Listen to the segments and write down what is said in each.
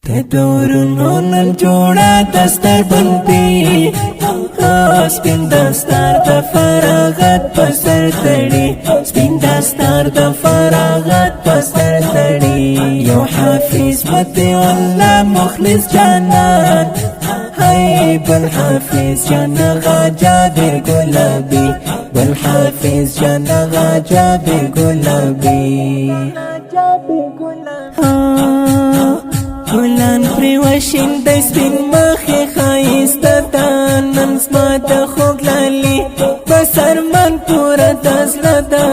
تدورونو نن جوړه دستر بندي سپین دستار د فراغت پسر تړي سپین دستار د فراغت پسر تړي یو حافظ متي الله مخلص جانان هاي بالحافظ جانا غجابر گلابي بالحافظ جانا غجابر گلابي ګلان پرې وشین د سپین مخې ښایسته ده نن زما د خوږ لالي په سرمن پوره د زړه ده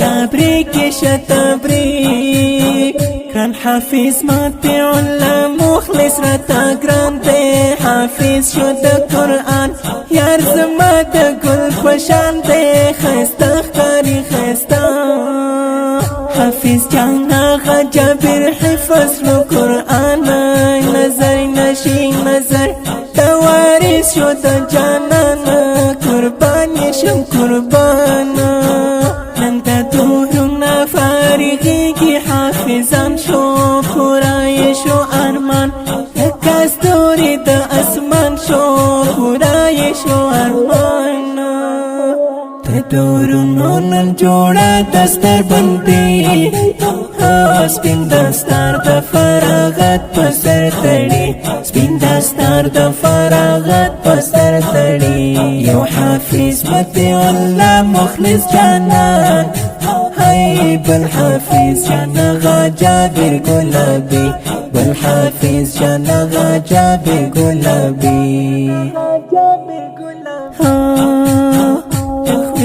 تبریک یې شه تبریک ګران حافظ مطیع الله مخلص راته ګران دی حافظ شو د قرآن یار زما د ګل په شان دی ښایسته ښکاري ښایسته حافظ جان آغا جابر حفظ رو قرآن نظر نشی نظر توارث شو د جانان قربان شم قربان نن د دورنا فارغیږي حافظان شو پورای شو ارمان کاستوري د اسمان شو پورای شو ارمان تدورونو نن جوړه دستر بندي سپین دستار د فراغت پسر تړي سپین دستار د فراغت پسر تړي یو حافظ متي الله مخلص جانان هاي بالحافظ جانا غجابر گلابي بالحافظ جانا غجابر گلابي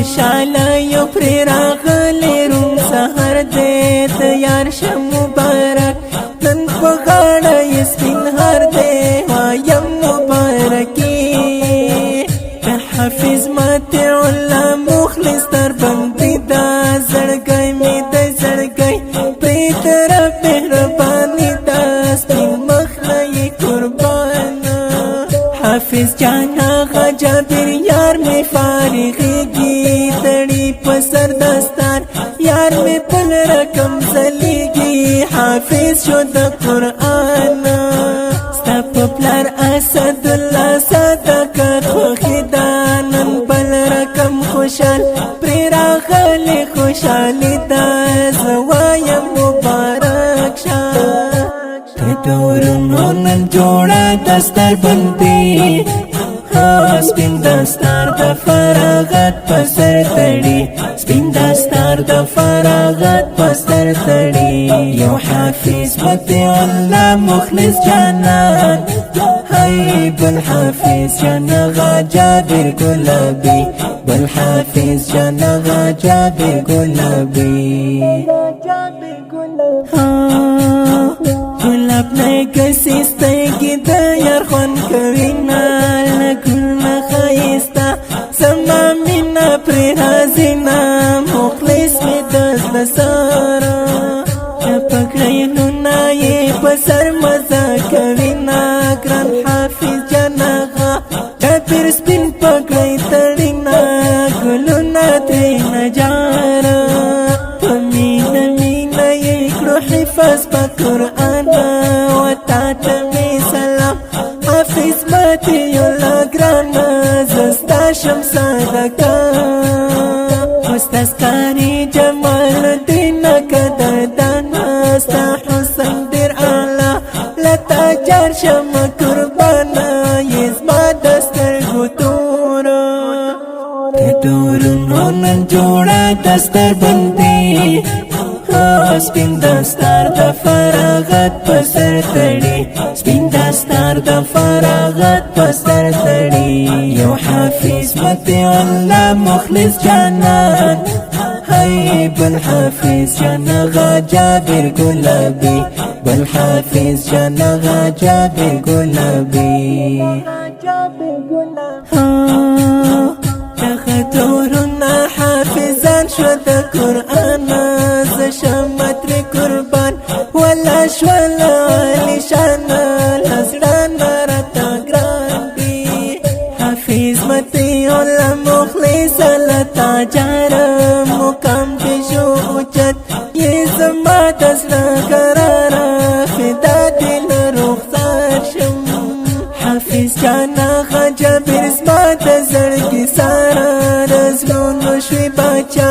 خوشاله یو پرې راغلی روم سهار دی تیار شه مبارک نن په غاړه یې سپین هار دی وایم مبارکي د حافظ مطیع الله مخلص در بندي دا زړګی مې دی زړګی پرې طرف مهرباني دا سپین مخله یې قربان حافظ جان آغا جابر یار مې فارغېږي تړي په سر دستار یار مې بل رقم ځلیږي حافظ شو د قرآن ستا په پلار اسد الله صدقات خوښي ده نن بل رقم خوشحال پرې راغلی خوشحالي ده زه وایم مبارک شه تدورونو نن جوړه دستر بندي سپین دستار د فراغت پسر تړي سپین دستار د فراغت پسر تړي یو حافظ مطیع الله مخلص جانان هاي بالحافظ جانا غجابر گلابي بالحافظ جانا غجابر گلابي گلاب نه کسي ستایږي د یار خوند کوي نه ګل نه ښایسته زما مینه پرې حزینه مخلص مې د زړه سره پکړینونه یې په سر مزه کوي نه ګران حافظ جان آغا جابر سپین پکړی تړي نه ګلونه ترې نجاره په مینه مینه یې کړو حفظ په قرآن وتا ته مې سلام حافظ مطیع الله ګران زستا شم صدقه استاذ کاری جمال الدین قدردان ستا حسن ډېر اعلی لتا جار شم قربان یې زما د سترګو توره تدورونو نن جوړه دستر بندي سپین دستار د فراغت پسر تړي سپین دستار د فراغت پسر تړي یو حافظ مطیع الله مخلص جانان هاي بالحافظ جانا غجابر گلابي بالحافظ جانا غجابر گلابي دغه حافظان شو د قرآن زشمت ری قربان ولا شولا لشان لزران رتا گران دی حافظ مطیع الله مخلص لتا جار مقام دی شو اوچت یہ زما دزنا قرار فدا دل رخصت جانا غجبر زما د زړګي سارا رزلونو شوي باچا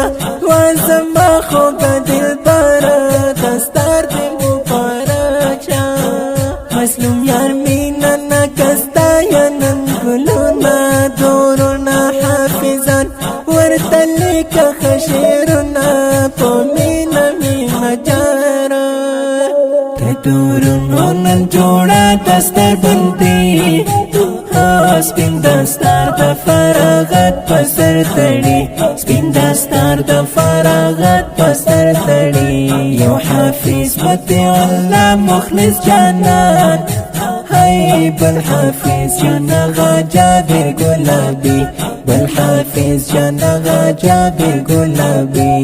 وزما خوږه دلبره دستار دې مبارک شه مظلوم یار مینه نکستا یا نن ګلونه دورونه حافظان ورته لیکه ښه شعرونه په مینه مینه جاره د دورونو نن جوړه دستر بندي سپین دستار د فراغت پسر تړي سپین دستار د فراغت پسر تړي یو حافظ متي الله مخلص جانان هاي بل حافظ جانا جابر گلابی بل حافظ جانا جابر گلابی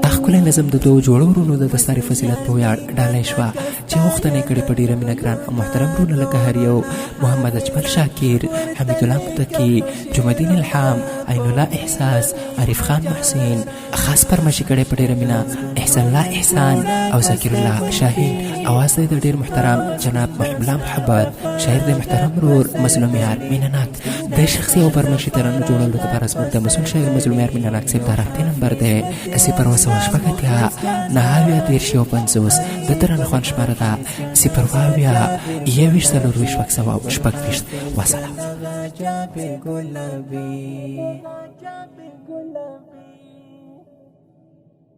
تخکل نظم د دوه جوړو ورونو د دستار فضیلت په ویاړ ډالۍ شوه چې وختنې کړي په ډیره مینه ګران محترم ورونه لکه هر یو محمد اجمل شاکر حمید الله متقي جمعدین الحام عین الله احساس عارف خان محسن خاص پرمشي کړي په ډیره مینه احسان الله احسان او ذکر الله شاهین اواز د ډیر محترم جناب محمد الله محبت شاعر د محترم رور مظلوم یار مینناک د شخصي او پرمشي ترانو جوړولو لپاره زموږ د مسؤل شاعر مظلوم یار مینناک صاحب د راغتي نمبر دی 0 9 10 50 د ترانو خوان شماره ده 0 21 شپږ وسلام